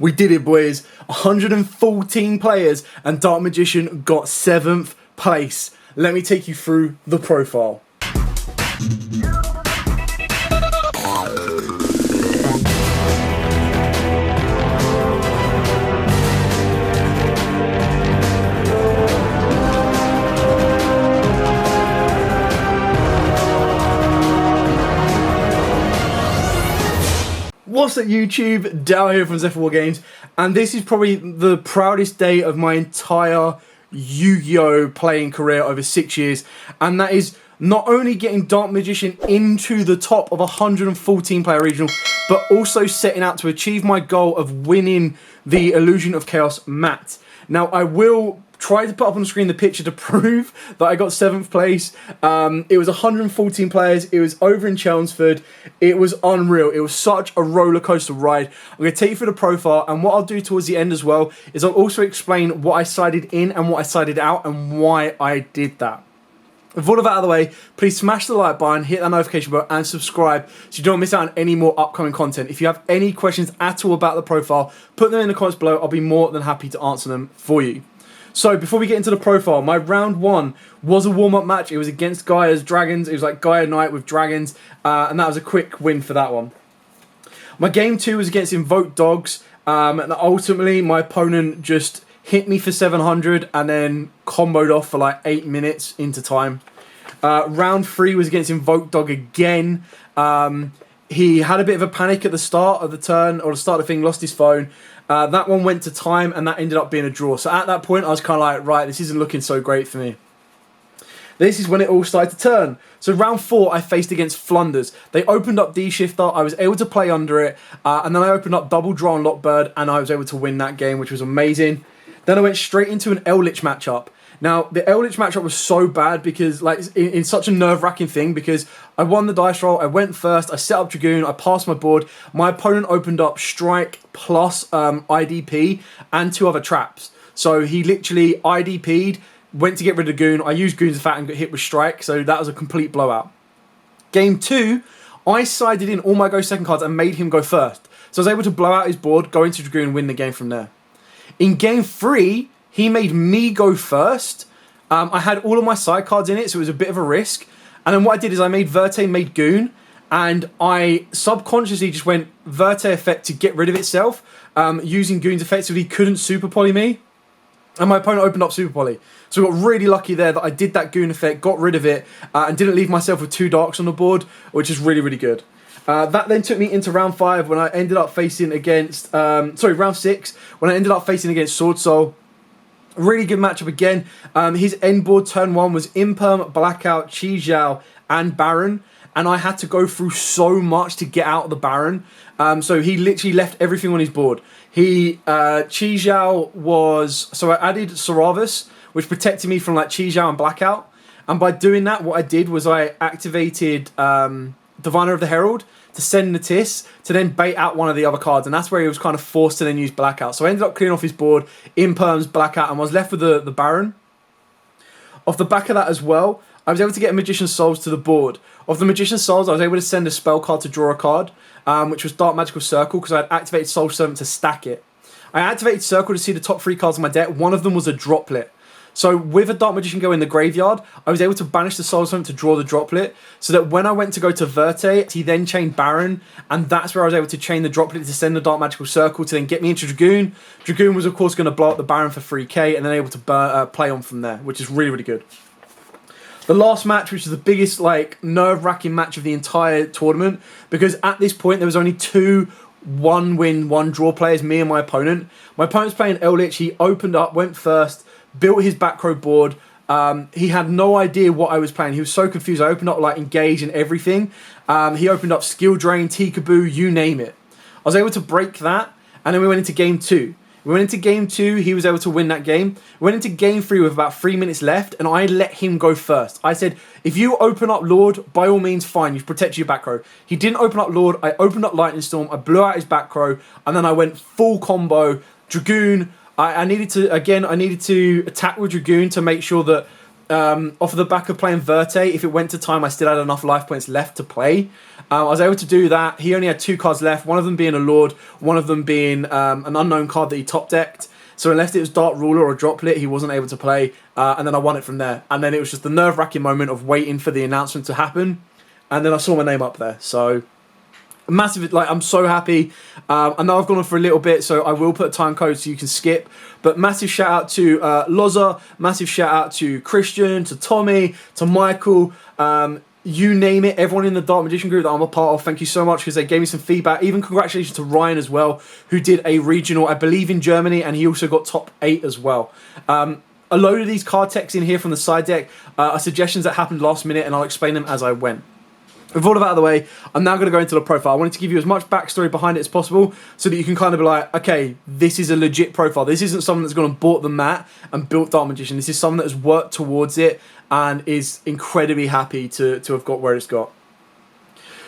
We did it, boys. 114 players and Dark Magician got 7th place. Let me take you through the profile. What's up, YouTube? Dal here from Zephyr War Games, and this is probably the proudest day of my entire Yu-Gi-Oh playing career over 6 years, and that is not only getting Dark Magician into the top of 114 player regional, but also setting out to achieve my goal of winning the Illusion of Chaos mat. Now, I will try to put up on the screen the picture to prove that I got 7th place. It was 114 players. It was over in Chelmsford. It was unreal. It was such a roller coaster ride. I'm going to take you through the profile, and what I'll do towards the end as well is I'll also explain what I sided in and what I sided out and why I did that. With all of that out of the way, please smash the like button, hit that notification bell, and subscribe so you don't miss out on any more upcoming content. If you have any questions at all about the profile, put them in the comments below. I'll be more than happy to answer them for you. So, before we get into the profile, my round 1 was a warm-up match. It was against Gaia's Dragons. It was like Gaia Knight with Dragons, and that was a quick win for that one. My game 2 was against Invoked Dogs, and ultimately my opponent just hit me for 700 and then comboed off for like 8 minutes into time. Round 3 was against Invoked Dog again. He had a bit of a panic at the start of the turn, or the start of the thing, lost his phone. That one went to time, and that ended up being a draw. So at that point, I was kind of like, right, this isn't looking so great for me. This is when it all started to turn. So round 4, I faced against Flunders. They opened up D-Shifter. I was able to play under it. And then I opened up Double Draw on Lockbird, and I was able to win that game, which was amazing. Then I went straight into an Eldritch matchup. Now, the Eldritch matchup was so bad because, like, in such a nerve-wracking thing, because I won the dice roll, I went first, I set up Dragoon, I passed my board, my opponent opened up Strike plus IDP and 2 other traps. So he literally IDP'd, went to get rid of Goon, I used Goon's effect and got hit with Strike, so that was a complete blowout. Game 2, I sided in all my go second cards and made him go first. So I was able to blow out his board, go into Dragoon and win the game from there. In Game 3, he made me go first. I had all of my side cards in it, so it was a bit of a risk. And then what I did is I made Verte, made Goon, and I subconsciously just went Verte effect to get rid of itself, using Goon's effect so he couldn't Super Poly me. And my opponent opened up Super Poly. So I got really lucky there that I did that Goon effect, got rid of it, and didn't leave myself with 2 darks on the board, which is really, really good. That then took me into round 5 when I ended up facing against, round 6, when I ended up facing against Sword Soul. Really good matchup again. His end board turn 1 was Imperm, Blackout, Yugioh, and Baron. And I had to go through so much to get out of the Baron. So he literally left everything on his board. Yugioh was... So I added Saravas, which protected me from like Yugioh and Blackout. And by doing that, what I did was I activated Diviner of the Herald to send Natis to then bait out one of the other cards, and that's where he was kind of forced to then use Blackout. So I ended up clearing off his board, Imperms, Blackout, and was left with the Baron. Off the back of that as well, I was able to get a Magician's Souls to the board. Of the Magician's Souls, I was able to send a spell card to draw a card, which was Dark Magical Circle, because I had activated Soul Servant to stack it. I activated Circle to see the top 3 cards in my deck. One of them was a Droplet. So with a Dark Magician go in the graveyard, I was able to banish the Soul Servant to draw the Droplet, so that when I went to go to Verte, he then chained Baron, and that's where I was able to chain the Droplet to send the Dark Magical Circle to then get me into Dragoon. Dragoon was of course going to blow up the Baron for 3k, and then able to play on from there, which is really, really good. The last match, which is the biggest like nerve-wracking match of the entire tournament, because at this point there was only 2 1-win, 1-draw players, me and my opponent. My opponent's playing Eldritch, he opened up, went first, built his back row board. He had no idea what I was playing. He was so confused. I opened up like Engage and everything. He opened up Skill Drain, Tikaboo, you name it. I was able to break that, and then we went into Game 2. We went into Game 2, he was able to win that game. We went into Game 3 with about 3 minutes left, and I let him go first. I said, if you open up Lord, by all means, fine, you've protected your back row. He didn't open up Lord, I opened up Lightning Storm, I blew out his back row, and then I went full combo, Dragoon. I needed to attack with Dragoon to make sure that off of the back of playing Verte, if it went to time, I still had enough life points left to play. I was able to do that. He only had 2 cards left, one of them being a Lord, one of them being an unknown card that he top-decked. So unless it was Dark Ruler or Droplet, he wasn't able to play, and then I won it from there. And then it was just the nerve-wracking moment of waiting for the announcement to happen, and then I saw my name up there. So massive, like, I'm so happy. I know I've gone on for a little bit, so I will put a time code so you can skip. But massive shout out to Loza, massive shout out to Christian, to Tommy, to Michael, you name it, everyone in the Dark Magician group that I'm a part of, thank you so much because they gave me some feedback. Even congratulations to Ryan as well, who did a regional, I believe, in Germany, and he also got top 8 as well. A load of these card techs in here from the side deck are suggestions that happened last minute, and I'll explain them as I went. With all of that out of the way, I'm now going to go into the profile. I wanted to give you as much backstory behind it as possible so that you can kind of be like, okay, this is a legit profile. This isn't someone that's gone and bought the mat and built Dark Magician. This is someone that has worked towards it and is incredibly happy to have got where it's got.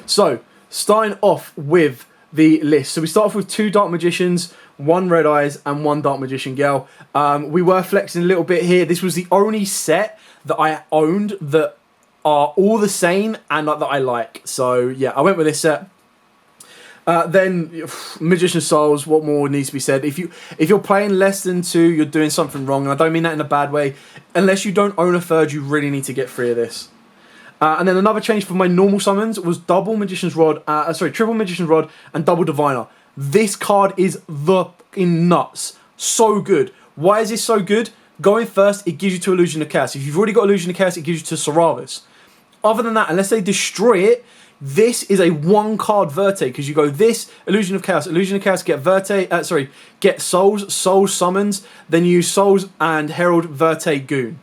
So, starting off with the list. So we start off with 2 Dark Magicians, 1 Red Eyes, and 1 Dark Magician Girl. We were flexing a little bit here. This was the only set that I owned that are all the same and that I like. So yeah, I went with this set. Then Magician Souls, what more needs to be said? If you're playing less than 2, you're doing something wrong, and I don't mean that in a bad way. Unless you don't own a 3rd, you really need to get 3 of this. And then another change for my normal summons was triple Magician's Rod and double Diviner. This card is the fucking nuts. So good. Why is this so good? Going first, it gives you to Illusion of Chaos. If you've already got Illusion of Chaos, it gives you to Saravis. Other than that, unless they destroy it, this is a 1-card Verte, because you go this, Illusion of Chaos, get Souls summons, then you use Souls and Herald Verte Goon.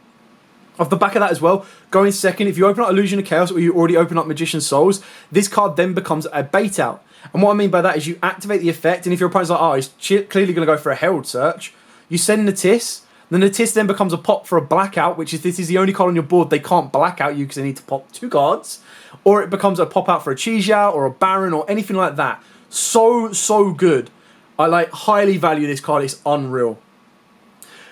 Off the back of that as well, going second, if you open up Illusion of Chaos or you already open up Magician Souls, this card then becomes a bait out. And what I mean by that is you activate the effect, and if your opponent's like, oh, he's clearly going to go for a Herald search, you send Natis. The Natis then becomes a pop for a blackout, which is this is the only card on your board they can't blackout you because they need to pop 2 cards. Or it becomes a pop out for a Yugioh or a Baron or anything like that. So good. I highly value this card. It's unreal.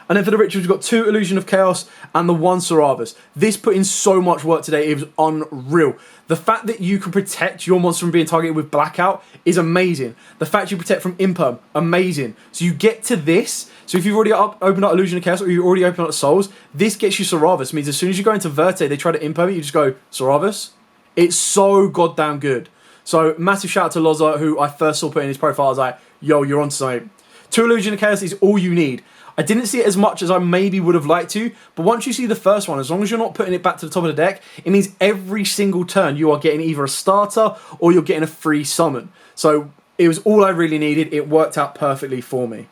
And then for the rituals, we've got 2 Illusion of Chaos and the 1 Saravis. This put in so much work today. It was unreal. The fact that you can protect your monster from being targeted with Blackout is amazing. The fact you protect from Imperm, amazing. So you get to this. So if you've already opened up Illusion of Chaos or you already opened up Souls, this gets you Saravis. Means as soon as you go into Verte, they try to Imperm it, you just go Saravis. It's so goddamn good. So massive shout out to Loza, who I first saw put in his profile. I was like, yo, you're on something. 2 Illusion of Chaos is all you need. I didn't see it as much as I maybe would have liked to, but once you see the first one, as long as you're not putting it back to the top of the deck, it means every single turn you are getting either a starter or you're getting a free summon. So it was all I really needed. It worked out perfectly for me.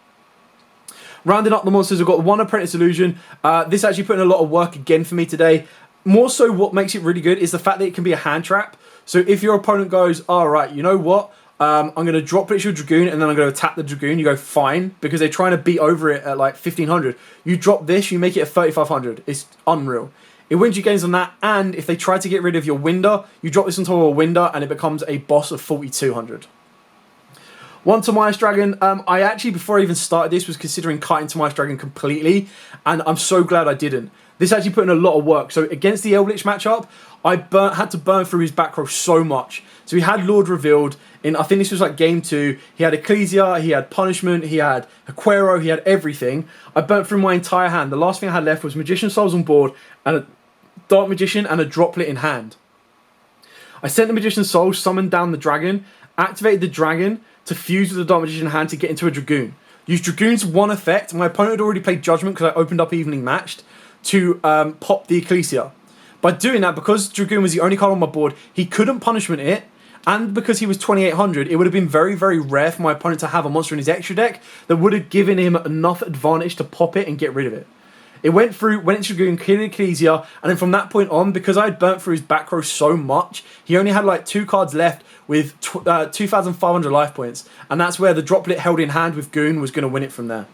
Rounding up the monsters, we've got 1 Apprentice Illusion. This actually put in a lot of work again for me today. More so what makes it really good is the fact that it can be a hand trap. So if your opponent goes, all right, you know what? I'm going to drop it to your Dragoon and then I'm going to attack the Dragoon. You go, fine, because they're trying to beat over it at like 1500. You drop this, you make it a 3500. It's unreal. It wins you games on that, and if they try to get rid of your Winder, you drop this on top of a Winder and it becomes a boss of 4200. 1 Timaeus Dragon. I actually, before I even started this, was considering cutting Timaeus Dragon completely, and I'm so glad I didn't. This actually put in a lot of work. So against the Eldritch matchup, I had to burn through his back row so much. So he had Lord revealed in, I think this was like game 2. He had Ecclesia, he had Punishment, he had Aquero, he had everything. I burnt through my entire hand. The last thing I had left was Magician Souls on board and a Dark Magician and a Droplet in hand. I sent the Magician Souls, summoned down the Dragon, activated the Dragon to fuse with the Dark Magician hand to get into a Dragoon. Used Dragoon's 1 effect. My opponent had already played Judgment because I opened up evenly matched to pop the Ecclesia. By doing that, because Dragoon was the only card on my board, he couldn't Punishment it, and because he was 2800, it would have been very, very rare for my opponent to have a monster in his extra deck that would have given him enough advantage to pop it and get rid of it. It went through, went into Dragoon, killed Ecclesia, and then from that point on, because I had burnt through his back row so much, he only had like 2 cards left with 2,500 life points, and that's where the Droplet held in hand with Goon was going to win it from there.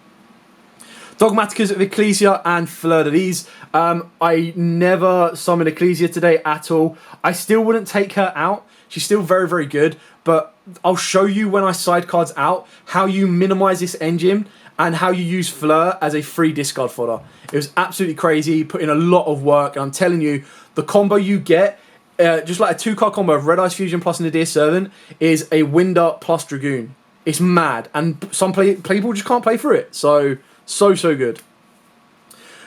Dogmaticus of Ecclesia and Fleur de Lis. I never summoned Ecclesia today at all. I still wouldn't take her out. She's still very, very good, but I'll show you when I side cards out how you minimize this engine and how you use Fleur as a free discard fodder. It was absolutely crazy, put in a lot of work, and I'm telling you, the combo you get, just like a 2-card combo of Red Eyes Fusion plus Nadir Servant, is a Winder plus Dragoon. It's mad, and some people just can't play through it. So good.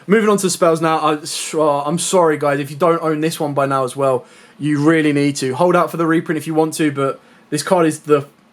Moving on to spells now. I'm sorry, guys, if you don't own this one by now as well, you really need to. Hold out for the reprint if you want to, but this card is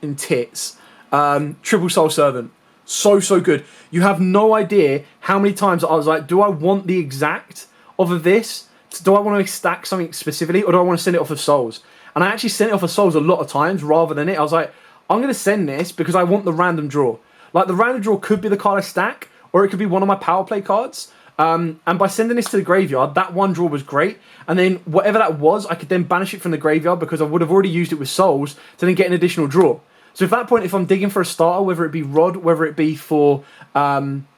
in tits. Triple Soul Servant. So good. You have no idea how many times I was like, do I want the exact of this? Do I want to stack something specifically, or do I want to send it off of Souls? And I actually sent it off of Souls a lot of times rather than it. I was like, I'm going to send this because I want the random draw. Like, the random draw could be the card I stack, or it could be one of my power play cards. And by sending this to the graveyard, that one draw was great. And then whatever that was, I could then banish it from the graveyard because I would have already used it with Souls to then get an additional draw. So at that point, if I'm digging for a starter, whether it be Rod, whether it be for Diviner,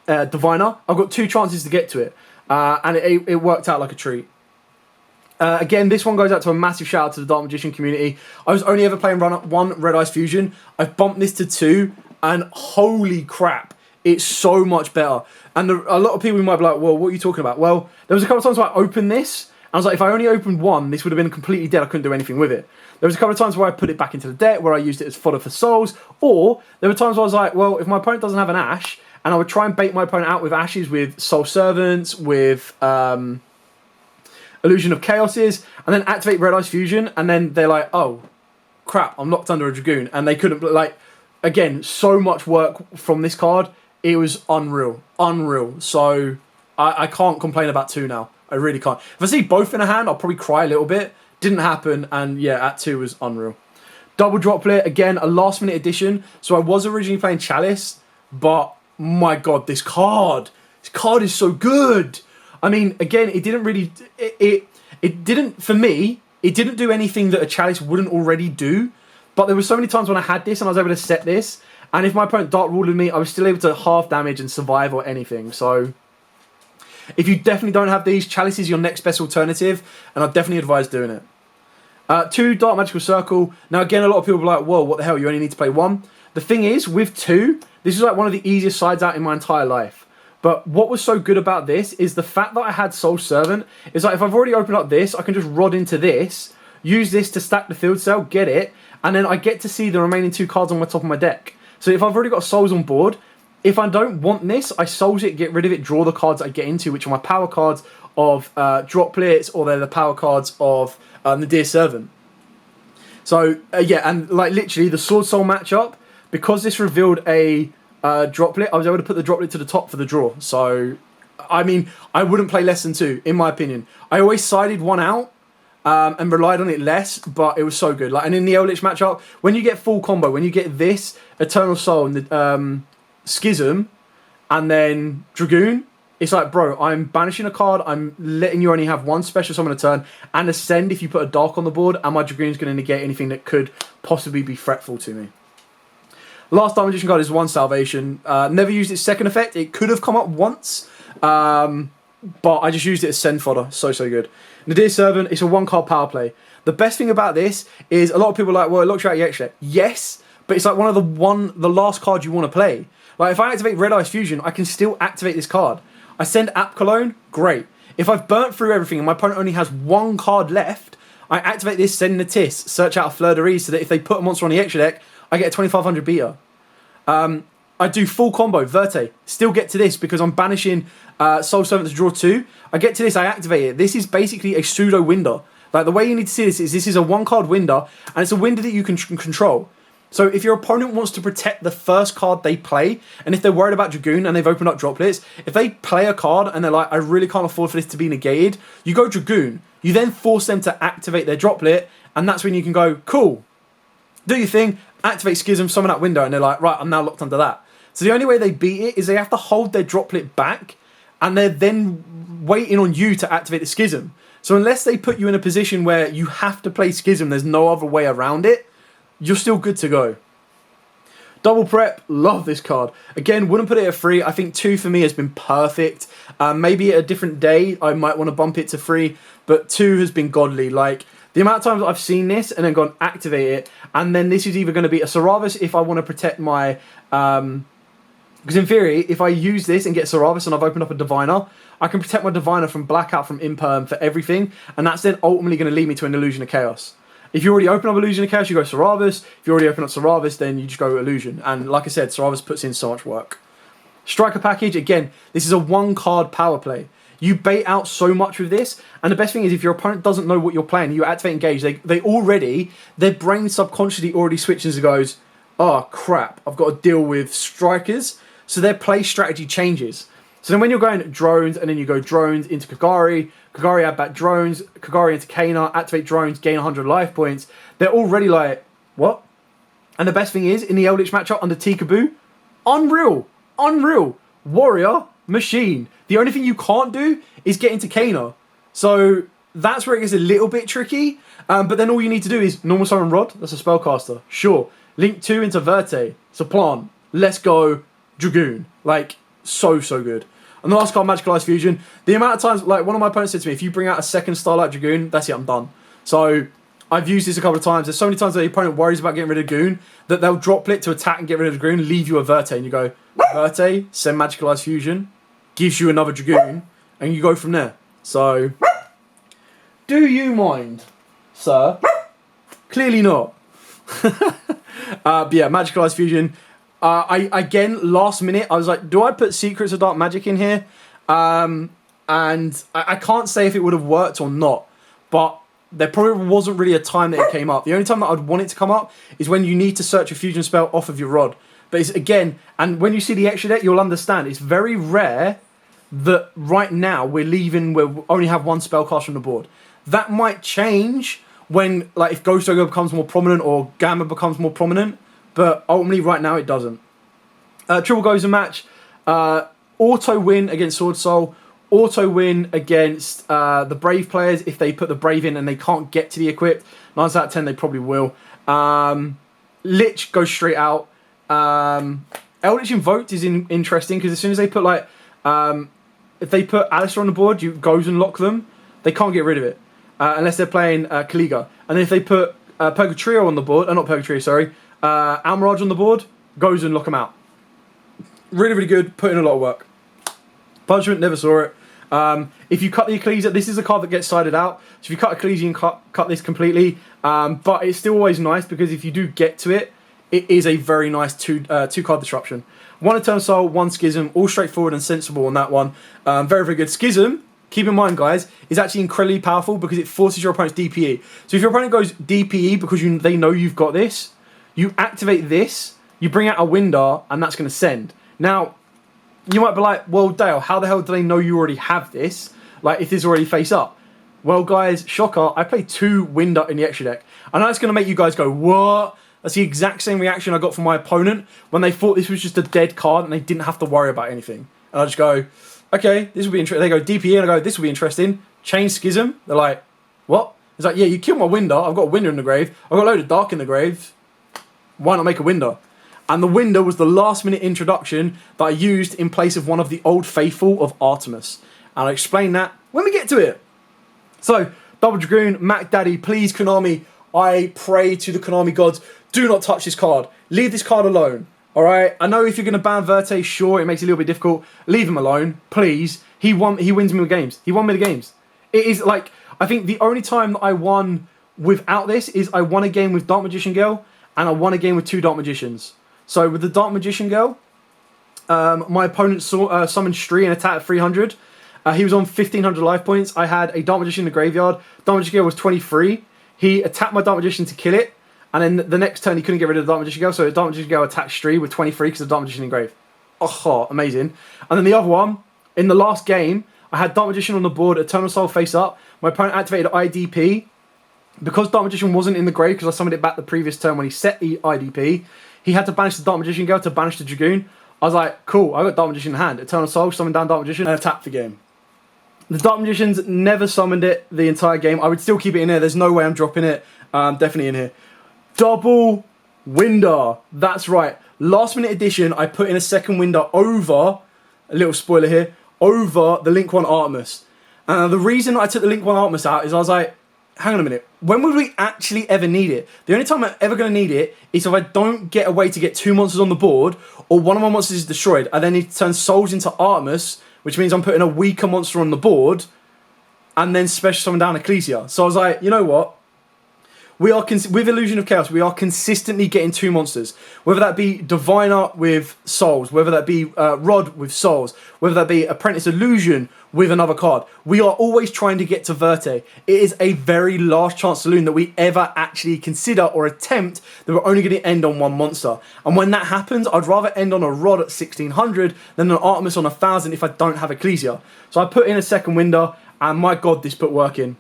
I've got 2 chances to get to it. And it worked out like a treat. Again, this one goes out to a massive shout out to the Dark Magician community. I was only ever playing 1 Red Eyes Fusion. I've bumped this to 2, and holy crap, it's so much better. And a lot of people might be like, well, what are you talking about? Well, there was a couple of times where I opened this, and I was like, if I only opened 1, this would have been completely dead. I couldn't do anything with it. There was a couple of times where I put it back into the deck, where I used it as fodder for Souls, or there were times where I was like, well, if my opponent doesn't have an Ash, and I would try and bait my opponent out with Ashes, with Soul Servants, with Illusion of Chaoses, and then activate Red Eyes Fusion, and then they're like, oh, crap, I'm locked under a Dragoon, and they couldn't, like, again, so much work from this card. It was unreal. So I can't complain about 2 now. I really can't. If I see both in a hand, I'll probably cry a little bit. Didn't happen, and yeah, at 2 was unreal. Double Droplet, again, a last minute addition. So I was originally playing Chalice, but my god, this card is so good. I mean, again, it didn't really, it didn't, for me, it didn't do anything that a Chalice wouldn't already do, but there were so many times when I had this and I was able to set this, and if my opponent Dark Ruled me, I was still able to half damage and survive or anything. So if you definitely don't have these, Chalice is your next best alternative, and I'd definitely advise doing it. 2, Dark Magical Circle. Now, again, a lot of people are like, whoa, what the hell, you only need to play 1. The thing is, with 2, this is like one of the easiest sides out in my entire life. But what was so good about this is the fact that I had Soul Servant. Is like, if I've already opened up this, I can just rod into this, use this to stack the field cell, get it, and then I get to see the remaining 2 cards on the top of my deck. So if I've already got Souls on board, if I don't want this, I Souls it, get rid of it, draw the cards I get into, which are my power cards of Droplets, or they're the power cards of Nadir Servant. So, yeah, and like literally the Sword Soul matchup, because this revealed a Droplet, I was able to put the Droplet to the top for the draw. So, I mean, I wouldn't play less than 2, in my opinion. I always sided 1 out and relied on it less, but it was so good. Like, and in the Eldritch matchup, when you get full combo, when you get this, Eternal Soul, and the Schism, and then Dragoon, it's like, bro, I'm banishing a card, I'm letting you only have 1 special summon a turn, and Ascend if you put a Dark on the board, and my Dragoon's going to negate anything that could possibly be fretful to me. Last Dark Magician card is 1 Salvation. Never used its second effect. It could have come up once, but I just used it as send fodder. So good. Nadir Servant, it's a 1-card power play. The best thing about this is a lot of people are like, well, it locks you out of your deck. Yes, but it's like one of the last cards you want to play. Like, if I activate Red Eyes Fusion, I can still activate this card. I send App Cologne, great. If I've burnt through everything and my opponent only has 1 card left, I activate this, send Natis, search out a Fleur de Ris, so that if they put a monster on the extra deck, I get a 2500 beater. I do full combo, Verte, still get to this because I'm banishing Soul Servant to draw 2. I get to this, I activate it. This is basically a pseudo Winder. Like, the way you need to see this is a 1-card Winder, and it's a Winder that you can control. So if your opponent wants to protect the first card they play, and if they're worried about Dragoon and they've opened up Droplets, if they play a card and they're like, I really can't afford for this to be negated, you go Dragoon. You then force them to activate their Droplet, and that's when you can go, cool, do your thing, activate Schism, summon that window, and they're like, right, I'm now locked under that. So the only way they beat it is they have to hold their Droplet back, and they're then waiting on you to activate the Schism. So unless they put you in a position where you have to play Schism, there's no other way around it, you're still good to go. Double Prep, love this card. Again, wouldn't put it at 3. I think 2 for me has been perfect. Maybe at a different day, I might want to bump it to 3, but 2 has been godly. Like, The amount of times I've seen this and then gone activate it, and then this is either going to be a Saravis if I want to protect my... because in theory, if I use this and get Saravis and I've opened up a Diviner, I can protect my Diviner from Blackout, from Imperm, for everything, and that's then ultimately going to lead me to an Illusion of Chaos. If you already open up Illusion of Chaos, you go Saravis. If you already open up Saravis, then you just go Illusion. And like I said, Saravis puts in so much work. Striker package, again, this is a 1-card power play. You bait out so much with this, and the best thing is if your opponent doesn't know what you're playing, you activate Engage, their brain subconsciously already switches and goes, oh crap, I've got to deal with strikers, so their play strategy changes. So then when you're going drones, and then you go drones into Kagari, Kagari add back drones, Kagari into Kana, activate drones, gain 100 life points, they're already like, what? And the best thing is, in the Eldritch matchup under Tikaboo, unreal, warrior, machine. The only thing you can't do is get into Kana. So that's where it gets a little bit tricky. But then all you need to do is normal summon Rod. That's a spellcaster. Sure. Link 2 into Verte. It's a plant. Let's go Dragoon. Like, so good. And the last card, Magical Ice Fusion. The amount of times, like, one of my opponents said to me, if you bring out a second Starlight Dragoon, that's it, I'm done. So I've used this a couple of times. There's so many times that the opponent worries about getting rid of Goon that they'll droplet to attack and get rid of Dragoon, leave you a Verte, and you go, Verte, send Magical Ice Fusion, gives you another Dragoon, and you go from there. So, do you mind, sir? Clearly not. But yeah, Magical Ice Fusion. Again, last minute, I was like, do I put Secrets of Dark Magic in here? And I can't say if it would have worked or not, but there probably wasn't really a time that it came up. The only time that I'd want it to come up is when you need to search a fusion spell off of your Rod. But it's, again, and when you see the extra deck, you'll understand. It's very rare that right now we only have one spellcast from the board. That might change when, like, if Ghost Ogre becomes more prominent or Gamma becomes more prominent, but ultimately right now it doesn't. Triple Gozer match, auto win against Sword Soul, auto win against the Brave players if they put the Brave in and they can't get to the equipped. 9 out of 10 they probably will. Lich goes straight out. Eldritch Invoked is interesting because as soon as they put, like, if they put Alistair on the board, you goes and lock them. They can't get rid of it unless they're playing Kaliga. And then if they put Purgatrio on the board, not Purgatrio, sorry, Almirage on the board, goes and lock them out. Really good, put in a lot of work. Punishment, never saw it. If you cut the Ecclesia, this is a card that gets sided out. So if you cut Ecclesia, you can cut this completely. But it's still always nice because if you do get to it, it is a very nice two-card disruption. 1 Eternal Soul, 1 Schism, all straightforward and sensible on that one. Very good. Schism, keep in mind, guys, is actually incredibly powerful because it forces your opponent's DPE. So if your opponent goes DPE because they know you've got this, you activate this, you bring out a Windar, and that's going to send. Now, you might be like, well, Dale, how the hell do they know you already have this? Like, if this is already face up. Well, guys, shocker, I played 2 Windar in the extra deck. I know it's going to make you guys go, what? That's the exact same reaction I got from my opponent when they thought this was just a dead card and they didn't have to worry about anything. And I just go, okay, this will be interesting. They go DPE, and I go, this will be interesting. Change Schism. They're like, what? It's like, yeah, you killed my Windar. I've got a Windar in the grave. I've got a load of Dark in the grave. Why not make a Windar? And the Windar was the last-minute introduction that I used in place of one of the Old Faithful of Artemis. And I'll explain that when we get to it. So, Double Dragoon, Mac Daddy, please, Konami, I pray to the Konami gods, do not touch this card. Leave this card alone. Alright? I know if you're going to ban Verte, sure, it makes it a little bit difficult. Leave him alone, please. He wins me the games. He won me the games. It is like, I think the only time that I won without this is I won a game with Dark Magician Girl, and I won a game with 2 Dark Magicians. So with the Dark Magician Girl, my opponent summoned Stree and attacked at 300. He was on 1500 life points. I had a Dark Magician in the graveyard. Dark Magician Girl was 23. He attacked my Dark Magician to kill it. And then the next turn he couldn't get rid of the Dark Magician Girl. So the Dark Magician Girl attacked Stree with 23 because of the Dark Magician in grave. Oh, amazing. And then the other one, in the last game, I had Dark Magician on the board, Eternal Soul face up. My opponent activated IDP. Because Dark Magician wasn't in the grave, because I summoned it back the previous turn when he set the IDP, he had to banish the Dark Magician Girl to banish the Dragoon. I was like, cool, I got Dark Magician in hand. Eternal Soul, summoned down Dark Magician, and attacked the game. The Dark Magicians never summoned it the entire game. I would still keep it in there. There's no way I'm dropping it. Definitely in here. Double Windar. That's right. Last minute edition, I put in a second Windar over, a little spoiler here, over the Link 1 Artemis. The reason I took the Link 1 Artemis out is I was like, hang on a minute, when would we actually ever need it? The only time I'm ever going to need it is if I don't get a way to get 2 monsters on the board, or one of my monsters is destroyed. I then need to turn Souls into Artemis, which means I'm putting a weaker monster on the board, and then special summon down Ecclesia. So I was like, you know what? We are with Illusion of Chaos, we are consistently getting 2 monsters. Whether that be Diviner with Souls, whether that be Rod with Souls, whether that be Apprentice Illusion with another card. We are always trying to get to Verte. It is a very last chance saloon that we ever actually consider or attempt that we're only going to end on 1 monster. And when that happens, I'd rather end on a Rod at 1600 than an Artemis on 1000 if I don't have Ecclesia. So I put in a second window, and my God, this put work in.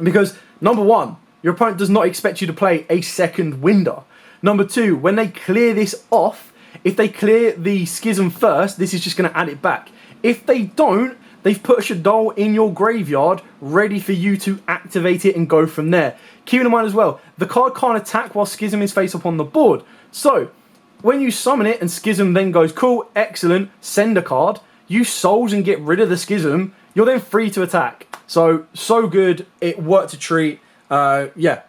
Because, number one, your opponent does not expect you to play a second window. Number two, when they clear this off, if they clear the Schism first, this is just going to add it back. If they don't, they've put a Shadow in your graveyard ready for you to activate it and go from there. Keeping in mind as well, the card can't attack while Schism is face up on the board. So, when you summon it and Schism then goes, cool, excellent, send a card, you Souls and get rid of the Schism, you're then free to attack. So good, it worked a treat. Yeah.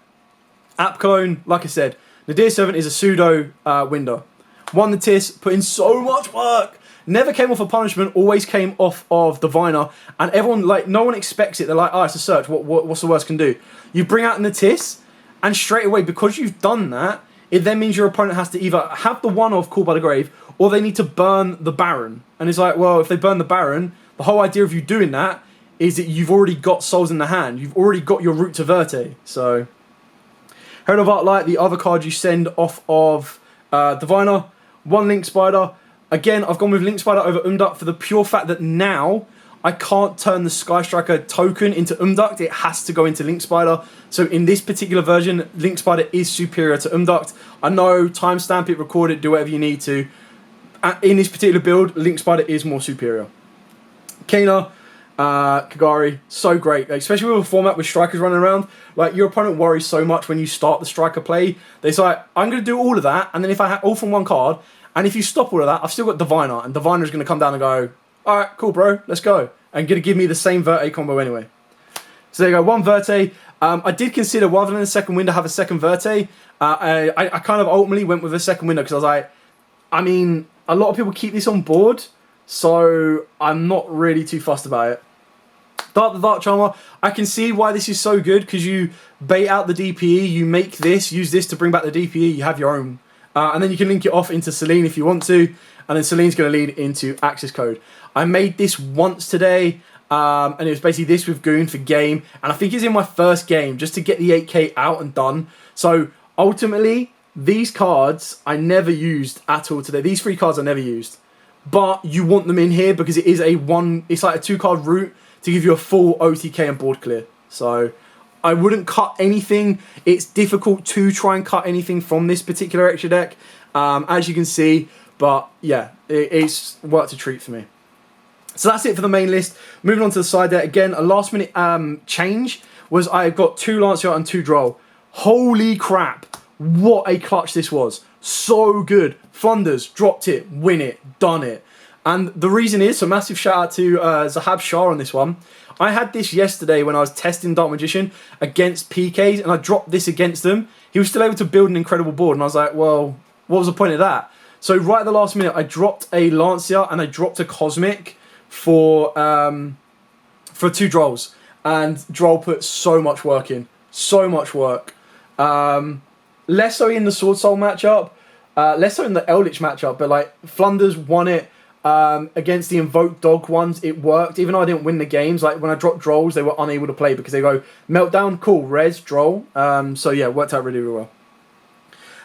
App Clone, like I said, Nadir Servant is a pseudo window. Won the TIS, put in so much work. Never came off a punishment, always came off of Diviner. And everyone, like, no one expects it. They're like, oh, it's a search. What's the worst can do? You bring out in the TIS, and straight away, because you've done that, it then means your opponent has to either have the one-off Call by the Grave, or they need to burn the Baron. And it's like, well, if they burn the Baron, the whole idea of you doing that is that you've already got Souls in the hand. You've already got your route to Verte. So, Herald of Arclight, the other card you send off of Diviner. 1 Link Spider. Again, I've gone with Link Spider over Umduct for the pure fact that now I can't turn the Sky Striker token into Umduct. It has to go into Link Spider. So in this particular version, Link Spider is superior to Umduct. I know, timestamp it, record it, do whatever you need to. In this particular build, Link Spider is more superior. Kena, Kagari, so great, especially with a format with strikers running around. Like, your opponent worries so much when you start the striker play. They say, like, I'm going to do all of that, and then if I have all from one card, and if you stop all of that, I've still got Diviner, and Diviner's going to come down and go, alright, cool bro, let's go, and going to give me the same Verte combo anyway. So there you go, 1 Verte. I did consider, rather than a second window, have a second Verte. I kind of ultimately went with a second window, because I was like, I mean, a lot of people keep this on board, so I'm not really too fussed about it. The Dark Charmer, I can see why this is so good, because you bait out the DPE, you make this, use this to bring back the DPE, you have your own. And then you can link it off into Selene if you want to, and then Selene's going to lead into Access Code. I made this once today, and it was basically this with Goon for game, and I think it's in my first game, just to get the 8k out and done. So, ultimately, these cards I never used at all today. These 3 cards I never used. But you want them in here because it is it's like a 2-card route to give you a full OTK and board clear. So I wouldn't cut anything. It's difficult to try and cut anything from this particular extra deck, as you can see. But yeah, it's worked a treat for me. So that's it for the main list. Moving on to the side deck. Again, a last minute change was I got 2 Lancelot and 2 Droll. Holy crap. What a clutch this was. So good. Flunders, dropped it, win it, done it. And the reason is, so massive shout out to Zahab Shah on this one. I had this yesterday when I was testing Dark Magician against PKs, and I dropped this against them. He was still able to build an incredible board, and I was like, well, what was the point of that? So right at the last minute, I dropped a Lancia and I dropped a Cosmic for 2 Drolls. And Droll put so much work in. So much work. Less so in the Sword Soul matchup. Less so in the Eldritch matchup, but like Flunders won it against the Invoked Dog ones. It worked, even though I didn't win the games. Like when I dropped Drolls, they were unable to play because they go Meltdown, cool, Res, Droll. So yeah, worked out really, really well.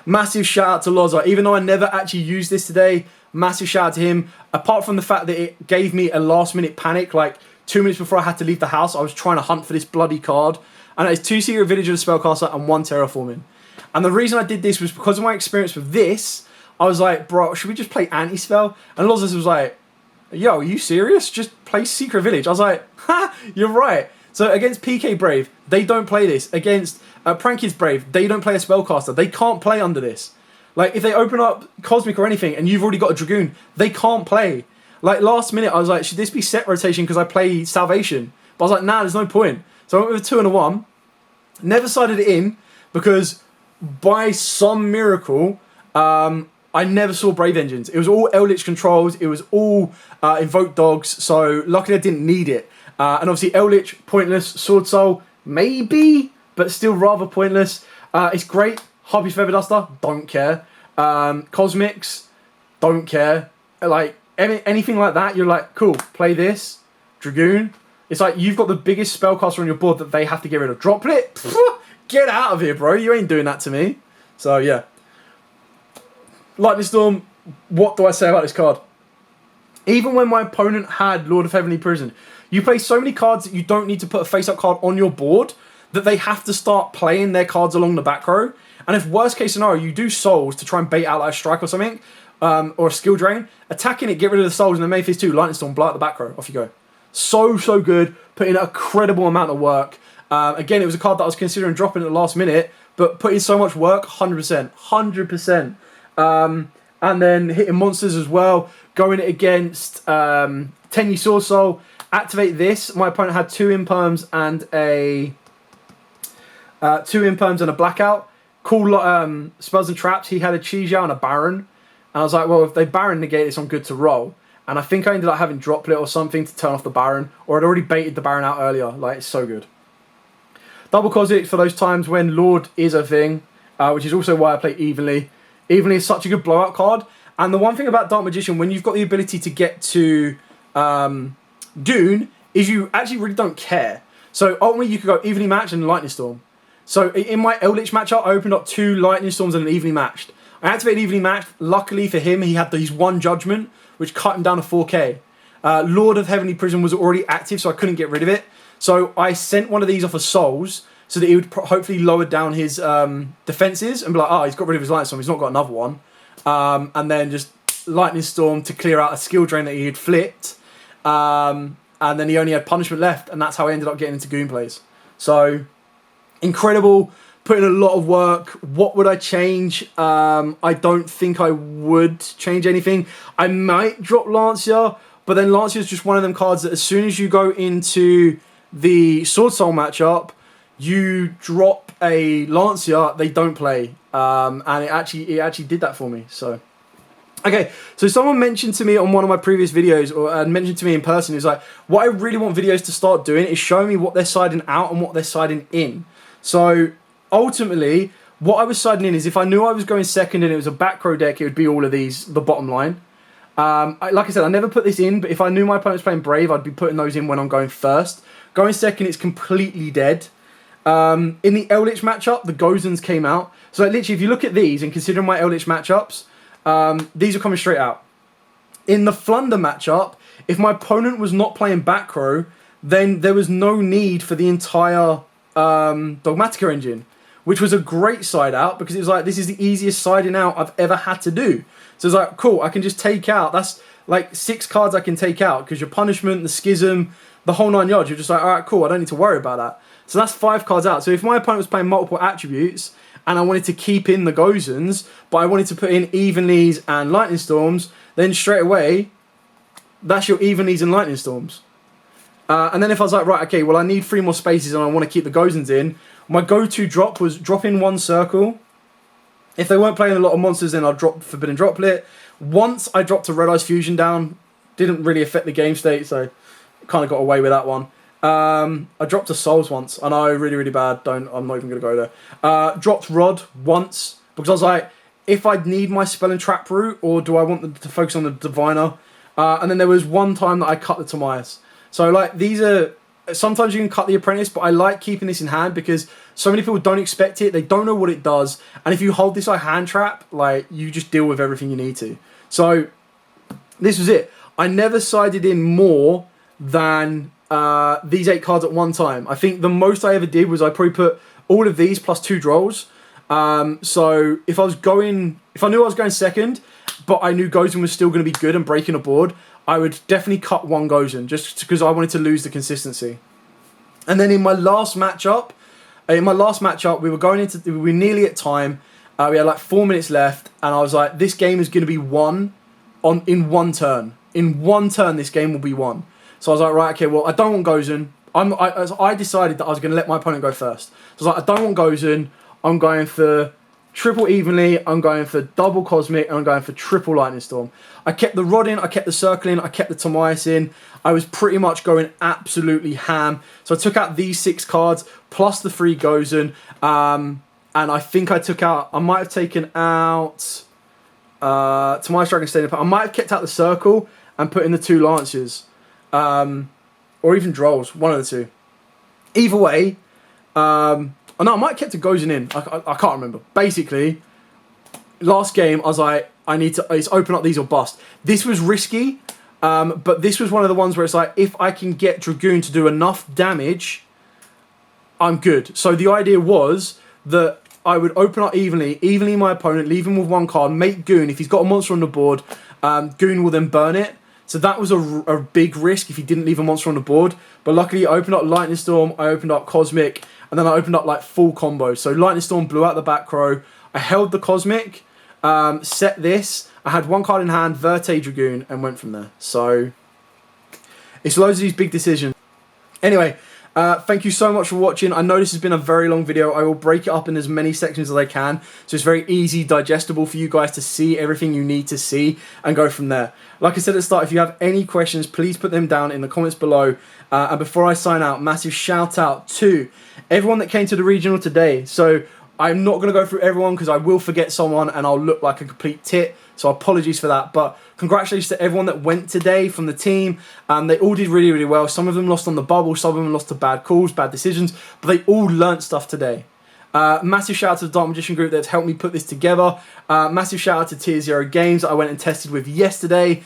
Massive shout out to Loza, even though I never actually used this today. Massive shout out to him. Apart from the fact that it gave me a last minute panic, like 2 minutes before I had to leave the house, I was trying to hunt for this bloody card, and it's 2 Secret Village of the Spellcaster and 1 Terraforming. And the reason I did this was because of my experience with this. I was like, bro, should we just play Anti-Spell? And Lozers was like, yo, are you serious? Just play Secret Village. I was like, ha, you're right. So against PK Brave, they don't play this. Against Prankids Brave, they don't play a Spellcaster. They can't play under this. Like, if they open up Cosmic or anything and you've already got a Dragoon, they can't play. Like, last minute, I was like, should this be set rotation because I play Salvation? But I was like, nah, there's no point. So I went with a 2 and a 1. Never sided it in because by some miracle, I never saw Brave Engines. It was all Eldritch controls. It was all Invoked Dogs. So luckily I didn't need it. And obviously Eldritch, pointless. Sword Soul, maybe, but still rather pointless. It's great. Harpy's Feather Duster, don't care. Cosmics, don't care. Like, anything like that, you're like, cool, play this. Dragoon. It's like, you've got the biggest spellcaster on your board that they have to get rid of. Droplet? Get out of here, bro. You ain't doing that to me. So, yeah. Lightning Storm, what do I say about this card? Even when my opponent had Lord of Heavenly Prison, you play so many cards that you don't need to put a face-up card on your board that they have to start playing their cards along the back row. And if worst case scenario, you do souls to try and bait out like a strike or something, or a skill drain, attacking it, get rid of the souls, and then main phase 2, Lightning Storm, blow out the back row, off you go. So good, put in a credible amount of work. Again, it was a card that I was considering dropping at the last minute, but put in so much work, 100%. 100%. And then hitting monsters as well, going it against Tenyi Sword Soul. Activate this. My opponent had 2 imperms and a blackout. Cool spells and traps. He had a Yugioh and a Baron. And I was like, well, if they Baron negate this, I'm good to roll. And I think I ended up having Droplet or something to turn off the Baron, or I'd already baited the Baron out earlier. Like, it's so good. Double Cosmic for those times when Lord is a thing, which is also why I play Evenly. Evenly is such a good blowout card. And the one thing about Dark Magician, when you've got the ability to get to Goon, is you actually really don't care. So ultimately you could go Evenly Matched and Lightning Storm. So in my Eldritch matchup, I opened up 2 Lightning Storms and an Evenly Matched. I activated Evenly Matched. Luckily for him, he had his 1 Judgment, which cut him down to 4k. Lord of Heavenly Prison was already active, so I couldn't get rid of it. So I sent one of these off of Souls, so that he would hopefully lower down his defenses and be like, oh, he's got rid of his Lightning Storm, he's not got another one. And then just Lightning Storm to clear out a skill drain that he had flipped. And then he only had Punishment left, and that's how I ended up getting into Goon plays. So, incredible, put in a lot of work. What would I change? I don't think I would change anything. I might drop Lancia, but then Lancia is just one of them cards that as soon as you go into the Sword Soul matchup, you drop a Lancia, they don't play. And it actually did that for me. So, okay, so someone mentioned to me on one of my previous videos, or mentioned to me in person, is like, what I really want videos to start doing is showing me what they're siding out and what they're siding in. So, ultimately, what I was siding in is if I knew I was going second and it was a back row deck, it would be all of these, the bottom line. Like I said, I never put this in, but if I knew my opponent was playing Brave, I'd be putting those in when I'm going first. Going second, it's completely dead. In the Eldritch matchup, the Gozens came out. So like, literally, if you look at these and consider my Eldritch matchups, these are coming straight out. In the Flunder matchup, if my opponent was not playing back row, then there was no need for the entire Dogmatica engine, which was a great side out because it was like, this is the easiest siding out I've ever had to do. So it's like, cool, I can just take out, that's like 6 cards I can take out because your Punishment, the Schism, the whole 9 yards, you're just like, alright, cool, I don't need to worry about that. So that's 5 cards out. So if my opponent was playing multiple attributes and I wanted to keep in the Gozens, but I wanted to put in Evenlies and Lightning Storms, then straight away, that's your Evenlies and Lightning Storms. And then if I was like, right, okay, well I need 3 more spaces and I want to keep the Gozens in, my go-to drop was drop in 1 circle. If they weren't playing a lot of monsters, then I'd drop Forbidden Droplet. Once I dropped a Red Eyes Fusion down, didn't really affect the game state, so kind of got away with that one. I dropped a Souls once. I know, really bad. I'm not even going to go there. Dropped Rod once because I was like, if I need my Spell and Trap route, or do I want them to focus on the Diviner? And then there was one time that I cut the Timaeus. So like, these are, sometimes you can cut the Apprentice, but I like keeping this in hand because so many people don't expect it. They don't know what it does. And if you hold this like hand trap, like, you just deal with everything you need to. So this was it. I never sided in more than these 8 cards at one time. I think the most I ever did was I probably put all of these plus 2 Drolls. So if I knew I was going second, but I knew Gozen was still going to be good and breaking a board, I would definitely cut 1 Gozen just because I wanted to lose the consistency. And then in my last matchup, we were nearly at time. We had like 4 minutes left, and I was like, this game is going to be won in 1 turn. In 1 turn, this game will be won. So I was like, right, okay, well, I don't want Gozen. I decided that I was going to let my opponent go first. So I was like, I don't want Gozen. I'm going for triple evenly. I'm going for double cosmic. And I'm going for triple lightning storm. I kept the rod in. I kept the circle in. I kept the Tomias in. I was pretty much going absolutely ham. So I took out these 6 cards plus the 3 Gozen. And I think I took out. I might have taken out Tomias Dragon Stain. I might have kept out the circle and put in the 2 Lancers. Or even Drolls, one of the 2. Either way, oh no, I might have kept a Gozen in. I can't remember. Basically, last game, I was like, it's open up these or bust. This was risky, but this was one of the ones where it's like, if I can get Dragoon to do enough damage, I'm good. So the idea was that I would open up evenly my opponent, leave him with 1 card, make Goon. If he's got a monster on the board, Goon will then burn it. So that was a big risk if he didn't leave a monster on the board. But luckily, I opened up Lightning Storm, I opened up Cosmic, and then I opened up like full combos. So Lightning Storm blew out the back row. I held the Cosmic, set this. I had 1 card in hand, Verte Dragoon, and went from there. So it's loads of these big decisions. Anyway, thank you so much for watching. I know this has been a very long video. I will break it up in as many sections as I can, so it's very easy, digestible for you guys to see everything you need to see and go from there. Like I said at the start, if you have any questions, please put them down in the comments below. And before I sign out, massive shout out to everyone that came to the regional today. So I'm not going to go through everyone because I will forget someone and I'll look like a complete tit. So apologies for that. But congratulations to everyone that went today from the team. They all did really, really well. Some of them lost on the bubble. Some of them lost to bad calls, bad decisions. But they all learnt stuff today. Massive shout out to the Dark Magician group that's helped me put this together. Massive shout out to Tier 0 Games that I went and tested with yesterday.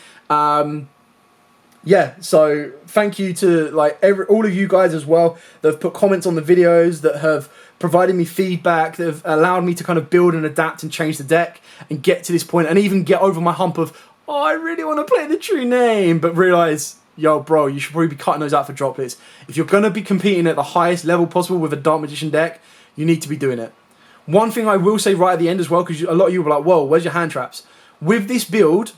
Yeah, so thank you to like all of you guys as well that have put comments on the videos, that have provided me feedback, that have allowed me to kind of build and adapt and change the deck and get to this point and even get over my hump of, oh, I really want to play the true name, but realise, yo, bro, you should probably be cutting those out for droplets. If you're going to be competing at the highest level possible with a Dark Magician deck, you need to be doing it. One thing I will say right at the end as well, because a lot of you were like, whoa, where's your hand traps? With this build,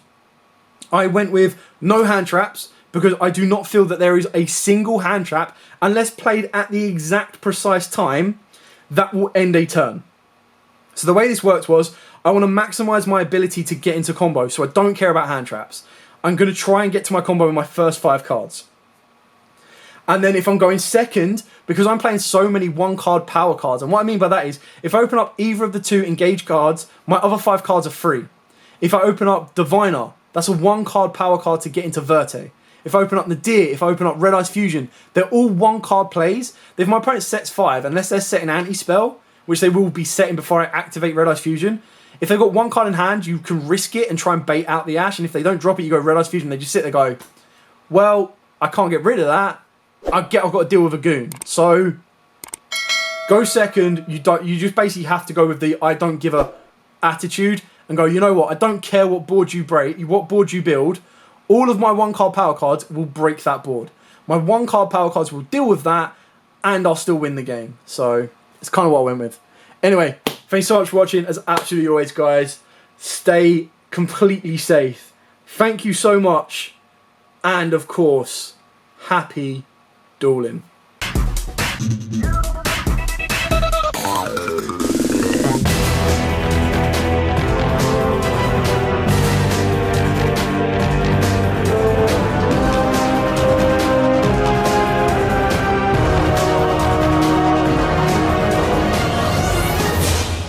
I went with no hand traps, because I do not feel that there is a single hand trap, unless played at the exact precise time, that will end a turn. So the way this worked was, I want to maximise my ability to get into combo, so I don't care about hand traps. I'm going to try and get to my combo in my first 5 cards. And then if I'm going second, because I'm playing so many 1-card power cards, and what I mean by that is, if I open up either of the 2 engage cards, my other 5 cards are free. If I open up Diviner, that's a 1-card power card to get into Verte. If I open up Nadir, if I open up Red Eyes Fusion, they're all 1-card plays. If my opponent sets 5, unless they're setting anti-spell, which they will be setting before I activate Red Eyes Fusion, if they've got 1 card in hand, you can risk it and try and bait out the Ash, and if they don't drop it, you go Red Eyes Fusion, they just sit there and go, well, I can't get rid of that. I've got to deal with a goon. So, go second, you just basically have to go with the I don't give a attitude, and go, you know what, I don't care what board you break, what board you build, all of my 1-card power cards will break that board. My 1-card power cards will deal with that, and I'll still win the game. So, it's kind of what I went with. Anyway, thanks so much for watching. As absolutely always, guys, stay completely safe. Thank you so much. And, of course, happy dueling.